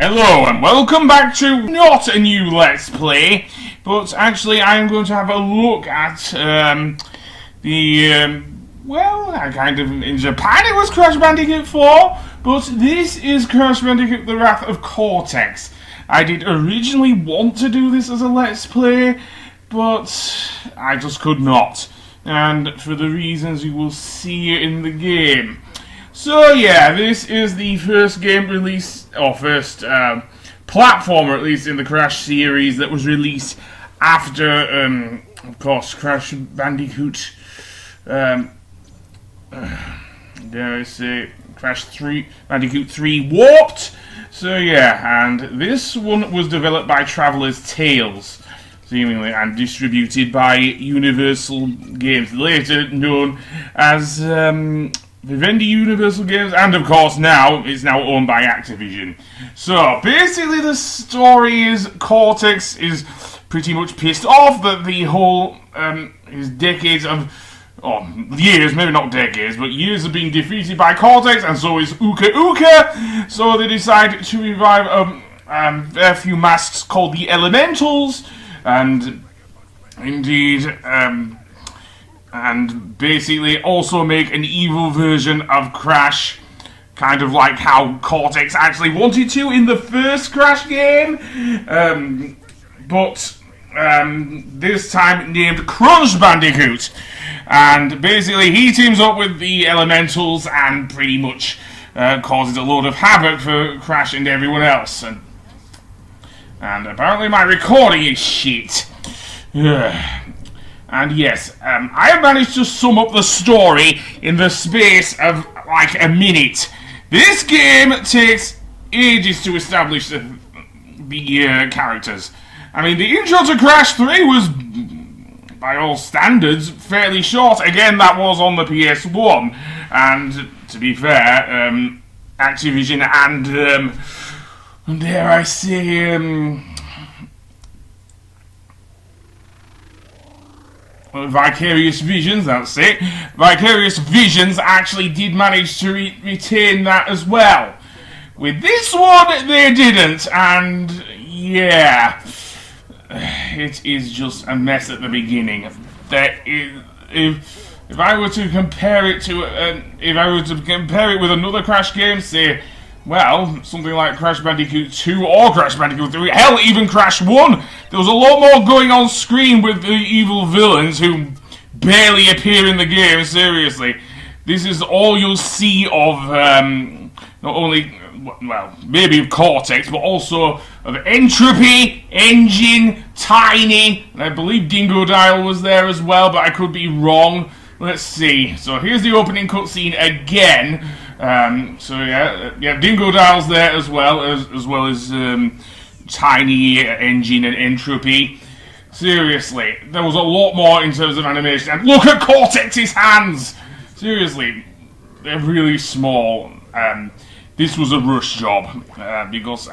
Hello and welcome back to not a new Let's Play, but actually I'm going to have a look at in Japan it was Crash Bandicoot 4, but this is Crash Bandicoot The Wrath of Cortex. I did originally want to do this as a Let's Play, but I just could not, and for the reasons you will see in the game. So yeah, this is the first game release, or first platformer at least in the Crash series that was released after, of course, Crash Bandicoot, dare I say, Bandicoot 3 Warped. So yeah, and this one was developed by Traveller's Tales, seemingly, and distributed by Universal Games, later known as Vivendi Universal Games, and of course now it's now owned by Activision. So basically the story is Cortex is pretty much pissed off that the whole his decades of years, maybe not decades, but years of being defeated by Cortex, and so is Uka Uka. So they decide to revive a few masks called the Elementals, and indeed and basically also make an evil version of Crash, kind of like how Cortex actually wanted to in the first Crash game, but this time named Crunch Bandicoot. And basically he teams up with the Elementals and pretty much causes a load of havoc for Crash and everyone else. And apparently my recording is shit. And yes, I have managed to sum up the story in the space of like a minute. This game takes ages to establish the characters. I mean, the intro to Crash 3 was, by all standards, fairly short. Again, that was on the PS1. And, to be fair, Activision and, dare I say, Vicarious Visions, that's it. Vicarious Visions actually did manage to retain that as well. With this one, they didn't, and yeah, it is just a mess at the beginning. If I were to compare it to, with another Crash game, say, well, something like Crash Bandicoot 2 or Crash Bandicoot 3, hell, even Crash 1, there was a lot more going on screen with the evil villains who barely appear in the game, seriously. This is all you'll see of, not only, well, maybe of Cortex, but also of Entropy, Engine, Tiny, and I believe Dingo Dial was there as well, but I could be wrong. Let's see. So here's the opening cutscene again. So yeah, Dingo Dial's there as well as Tiny, Engine, and Entropy. Seriously, there was a lot more in terms of animation. And look at Cortex's hands! Seriously, they're really small. This was a rush job because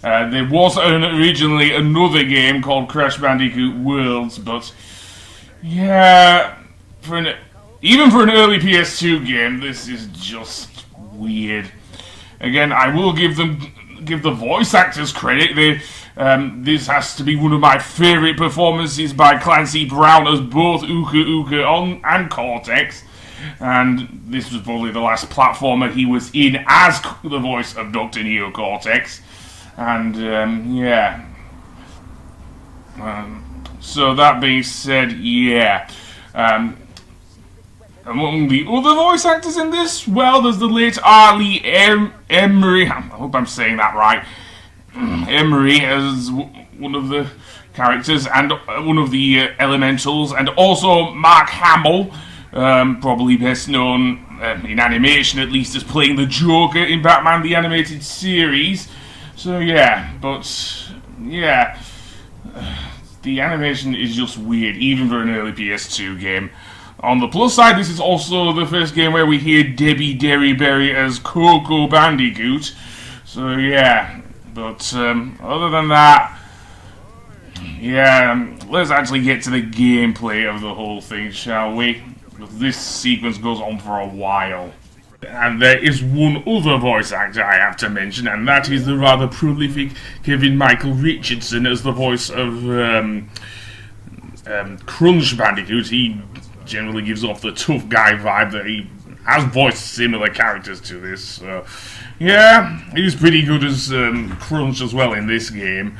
there was originally another game called Crash Bandicoot Worlds, but yeah, even for an early PS2 game, this is just weird. Again, I will give the voice actors credit. This has to be one of my favourite performances by Clancy Brown as both Uka Uka and Cortex. And this was probably the last platformer he was in as the voice of Dr. Neo Cortex. And yeah. So that being said, yeah. Among the other voice actors in this, well, there's the late R. Lee Emery. I hope I'm saying that right. Emery as one of the characters and one of the Elementals, and also Mark Hamill, probably best known in animation at least as playing the Joker in Batman the Animated Series. So yeah, but yeah, the animation is just weird, even for an early PS2 game. On the plus side, this is also the first game where we hear Debbie Derryberry as Coco Bandicoot. So yeah, but other than that, yeah, let's actually get to the gameplay of the whole thing, shall we? Because this sequence goes on for a while. And there is one other voice actor I have to mention, and that is the rather prolific Kevin Michael Richardson as the voice of Crunch Bandicoot. He generally gives off the tough guy vibe that he has voiced similar characters to this. So, yeah, he's pretty good as Crunch as well in this game.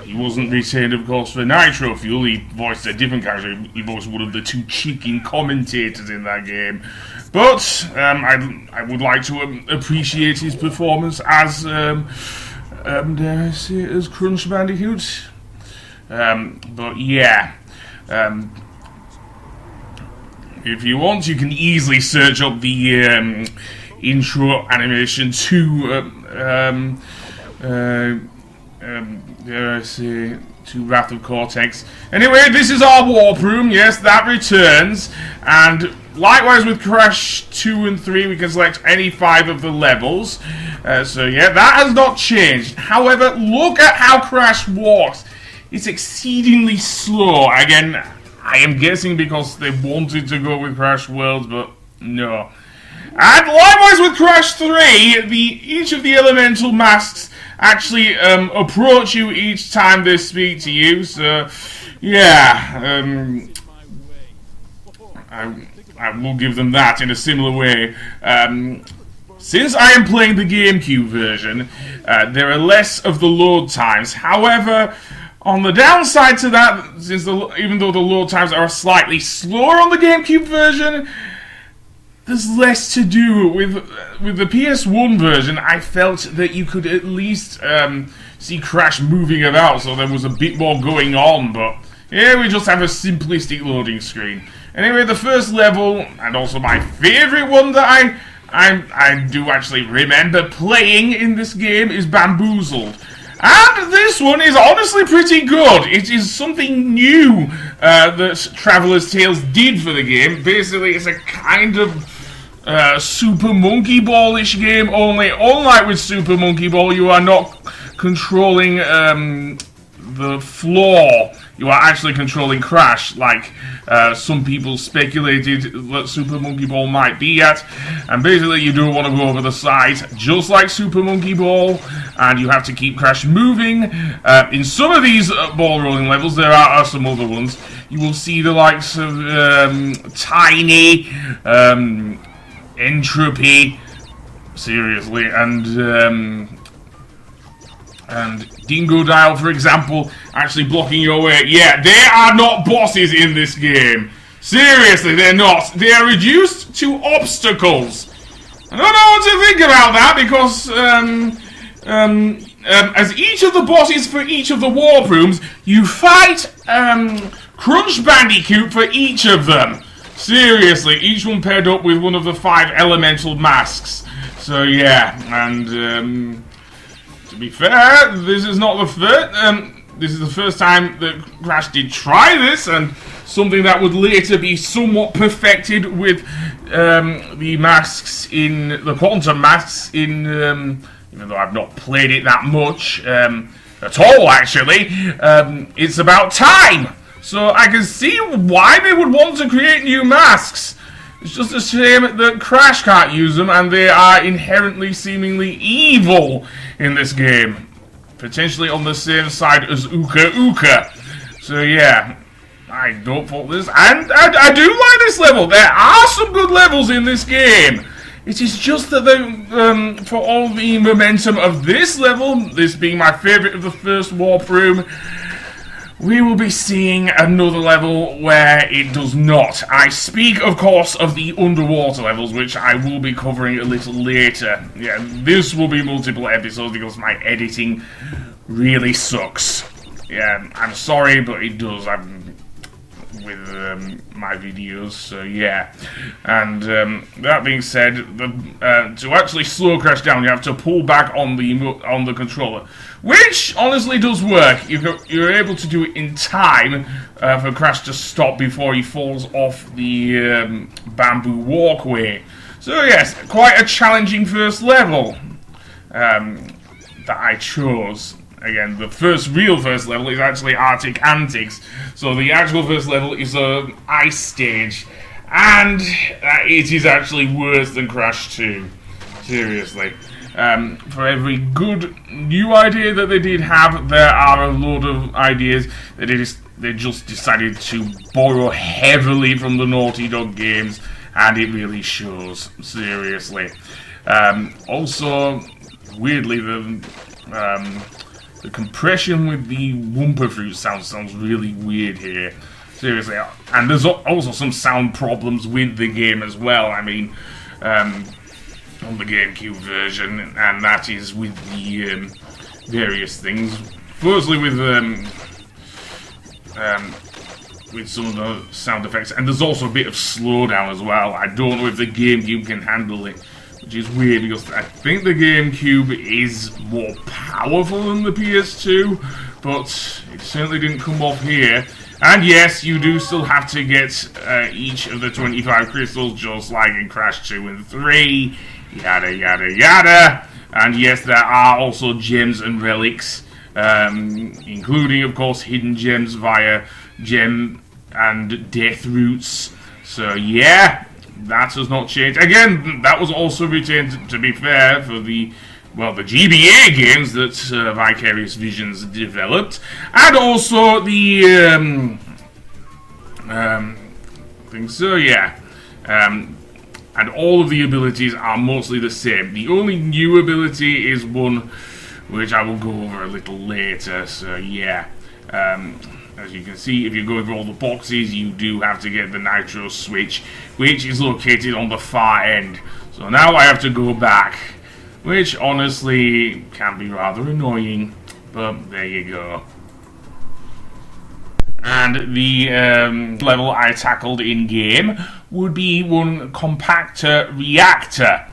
He wasn't retained, of course, for Nitro Fuel. He voiced a different character. He voiced one of the two chicken commentators in that game. But I would like to appreciate his performance as, dare I say, as Crunch Bandicoot. But yeah, if you want, you can easily search up the intro animation to dare I say, to Wrath of Cortex. Anyway, this is our warp room. Yes, that returns. And likewise with Crash 2 and 3, we can select any 5 of the levels. So yeah, that has not changed. However, look at how Crash walks. It's exceedingly slow. Again, I am guessing because they wanted to go with Crash Worlds, but no. And likewise with Crash 3, each of the elemental masks actually approach you each time they speak to you. So, yeah, I will give them that in a similar way. Since I am playing the GameCube version, there are less of the load times. However, on the downside to that, since even though the load times are slightly slower on the GameCube version, there's less to do with the PS1 version. I felt that you could at least see Crash moving about, so there was a bit more going on. But here we just have a simplistic loading screen. Anyway, the first level, and also my favorite one that I do actually remember playing in this game, is Bamboozled. And this one is honestly pretty good. It is something new that Traveller's Tales did for the game. Basically, it's a kind of Super Monkey Ball-ish game, only unlike with Super Monkey Ball, you are not controlling the floor. You are actually controlling Crash, like some people speculated that Super Monkey Ball might be at. And basically, you don't want to go over the side, just like Super Monkey Ball, and you have to keep Crash moving. In some of these ball rolling levels, there are some other ones. You will see the likes of Tiny, Entropy, seriously, and Dingo Dial, for example, actually blocking your way. Yeah, they are not bosses in this game. Seriously, they're not. They are reduced to obstacles. I don't know what to think about that, because as each of the bosses for each of the warp rooms, you fight Crunch Bandicoot for each of them. Seriously, each one paired up with one of the 5 elemental masks. So yeah, and to be fair, this is not the first. This is the first time that Crash did try this, and something that would later be somewhat perfected with the masks in the quantum masks in. Even though I've not played it that much at all, actually, it's about time. So I can see why they would want to create new masks. It's just a shame that Crash can't use them, and they are inherently seemingly evil in this game. Potentially on the same side as Uka Uka. So yeah, I don't fault this. And I do like this level. There are some good levels in this game. It is just that for all the momentum of this level, this being my favourite of the first warp room, we will be seeing another level where it does not. I speak, of course, of the underwater levels, which I will be covering a little later. Yeah, this will be multiple episodes because my editing really sucks. Yeah, I'm sorry, but it does. With my videos, so yeah. And that being said, to actually slow Crash down, you have to pull back on the controller, which honestly does work. You're able to do it in time for Crash to stop before he falls off the bamboo walkway. So yes, quite a challenging first level that I chose. Again, the real first level is actually Arctic Antics. So the actual first level is an ice stage. and it is actually worse than Crash 2. Seriously. For every good new idea that they did have, there are a load of ideas that they just decided to borrow heavily from the Naughty Dog games, and it really shows. Seriously. Also, weirdly, the compression with the Wumpa Fruit sounds really weird here. Seriously. And there's also some sound problems with the game as well. I mean, on the GameCube version, and that is with the various things. Firstly, with some of the sound effects, and there's also a bit of slowdown as well. I don't know if the GameCube can handle it, which is weird because I think the GameCube is more powerful than the PS2, but it certainly didn't come off here. And yes, you do still have to get each of the 25 crystals, just like in Crash 2 and 3. Yada yada yada. And yes, there are also gems and relics, including of course hidden gems via gem and death roots. So yeah, that has not changed. Again, that was also retained, to be fair, for the GBA games that Vicarious Visions developed, and also the things. So yeah. And all of the abilities are mostly the same. The only new ability is one which I will go over a little later, so yeah. As you can see, if you go over all the boxes, you do have to get the Nitro switch, which is located on the far end. So now I have to go back, which honestly can be rather annoying, but there you go. And the level I tackled in-game would be one Compactor Reactor.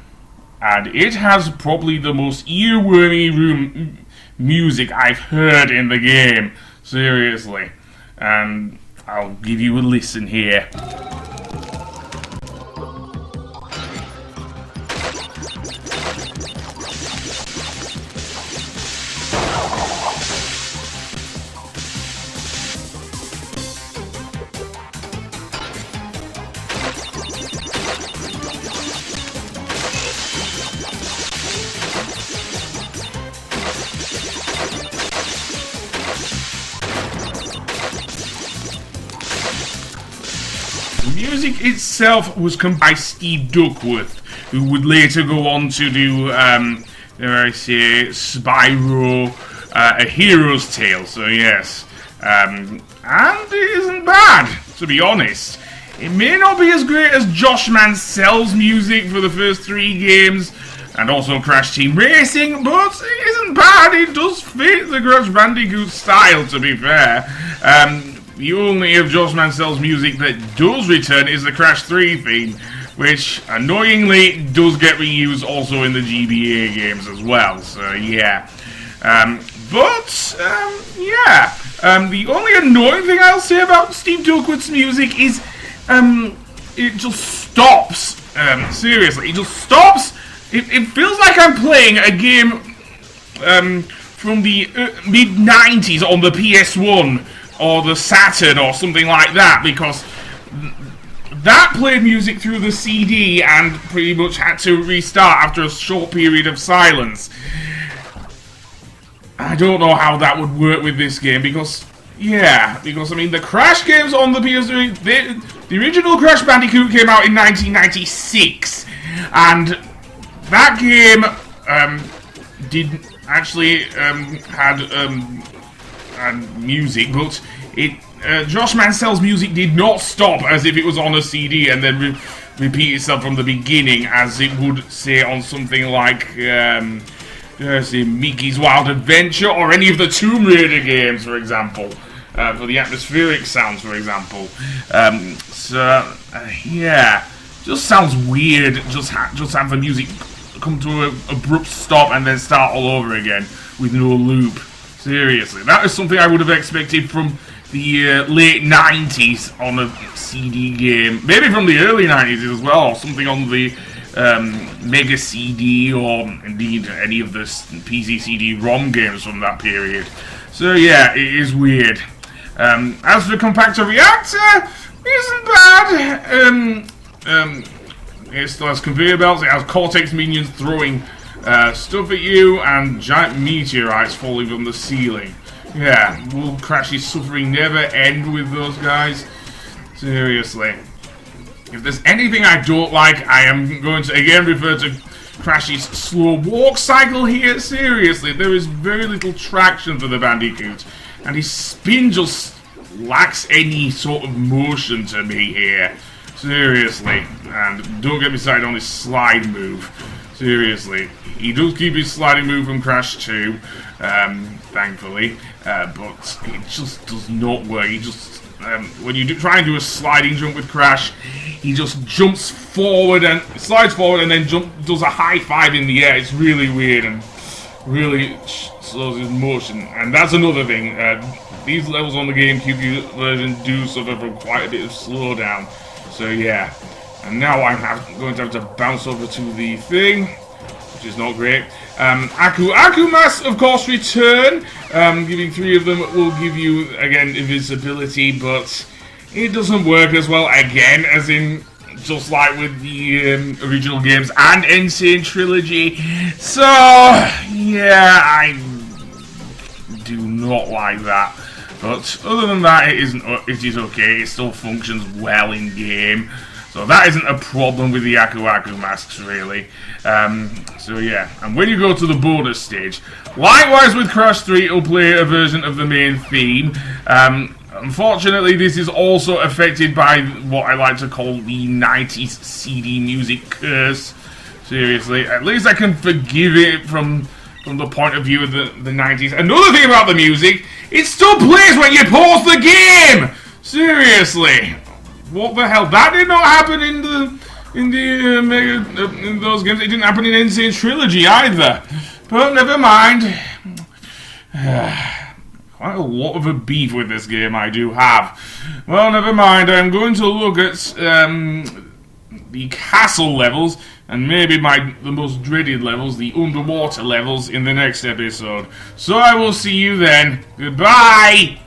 And it has probably the most earwormy music I've heard in the game. Seriously. And I'll give you a listen here. The music itself was composed by Steve Duckworth, who would later go on to do, dare I say, Spyro, A Hero's Tale, so yes. And it isn't bad, to be honest. It may not be as great as Josh Mansell's music for the first 3 games, and also Crash Team Racing, but it isn't bad. It does fit the Crash Bandicoot style, to be fair. The only of Josh Mansell's music that does return is the Crash 3 theme, which annoyingly does get reused also in the GBA games as well, so yeah. The only annoying thing I'll say about Steve Duckworth's music is it just stops. Seriously, it just stops. It feels like I'm playing a game from the mid-90s on the PS1 or the Saturn or something like that, because that played music through the CD and pretty much had to restart after a short period of silence. I don't know how that would work with this game, because I mean, the Crash games on the PS3, the original Crash Bandicoot came out in 1996, and that game did actually had music, but Josh Mansell's music did not stop as if it was on a CD and then repeat itself from the beginning, as it would say on something like Mickey's Wild Adventure or any of the Tomb Raider games, for example, for the atmospheric sounds, for example. Just sounds weird. Just have the music come to an abrupt stop and then start all over again with no loop. Seriously, that is something I would have expected from the late 90s on a CD game. Maybe from the early 90s as well, or something on the Mega CD, or indeed any of the PC CD-ROM games from that period. So yeah, it is weird. As for Compactor Reactor, isn't bad. It still has conveyor belts. It has Cortex minions throwing stuff at you, and giant meteorites falling from the ceiling. Yeah, will Crash's suffering never end with those guys? Seriously. If there's anything I don't like, I am going to again refer to Crash's slow walk cycle here. Seriously, there is very little traction for the Bandicoot, and his spin just lacks any sort of motion to me here. Seriously, and don't get me started on his slide move. Seriously, he does keep his sliding move from Crash 2, thankfully, but it just does not work. He just, when you try and do a sliding jump with Crash, he just jumps forward and slides forward and then does a high five in the air. It's really weird and really slows his motion. And that's another thing. These levels on the GameCube version do suffer from quite a bit of slowdown. So yeah. And now I'm going to have to bounce over to the thing, which is not great. Aku Masks, of course, return. Giving 3 of them will give you, again, invisibility, but it doesn't work as well, again, as in, just like with the original games and Insane Trilogy. So, yeah, I do not like that. But other than that, it is okay. It still functions well in game. So that isn't a problem with the Aku Masks, really. So yeah, and when you go to the bonus stage, likewise with Crash 3, it'll play a version of the main theme. Unfortunately, this is also affected by what I like to call the 90s CD music curse. Seriously, at least I can forgive it from the point of view of the 90s. Another thing about the music, it still plays when you pause the game! Seriously. What the hell? That did not happen in those games. It didn't happen in Insane Trilogy either. But never mind. Quite a lot of a beef with this game I do have. Well, never mind. I'm going to look at the castle levels and maybe the most dreaded levels, the underwater levels, in the next episode. So I will see you then. Goodbye.